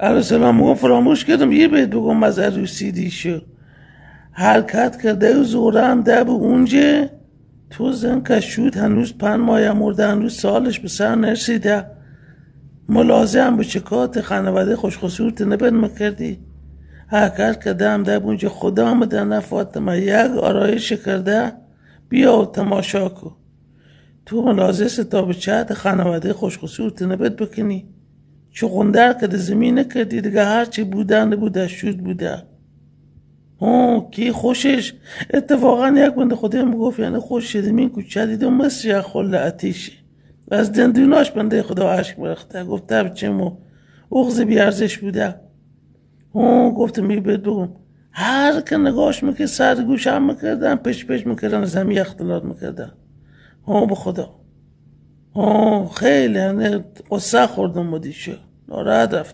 سلام میگم فراموش کردم یه بهت بگم از عروسی دیشو حرکت کرده و زورم ده به اونجه تو زن کشود هنوز 5 ماه مرده هنوز سالش به سر نرسیده ملازم به چکات خانواده خوشخصورت نبن مکردی حرکت کرده هم ده اونجه خدا آمده نفاطمه یک آرایش کرده بیا و تماشا کو تو ملازم تا به چهت خانواده خوشخصورت نبت بکنی چغندر که زمین نکردی دیگه هرچی بوده نبوده شد بوده کی خوشش اتفاقا یک بنده خدا میگفت یعنی خوش زمین کوچه دید و مثل یک خل آتیشه و از دندوناش بنده خدا عشق برخته گفته بچه‌مو اغز بیارزش بوده گفتم بهت بگم هر که نگاش میکرد سر گوش هم میکردن پش میکردن از همی اختلاط میکردن به خدا خیلی قصه خوردم بودیشو ناراحت رفتم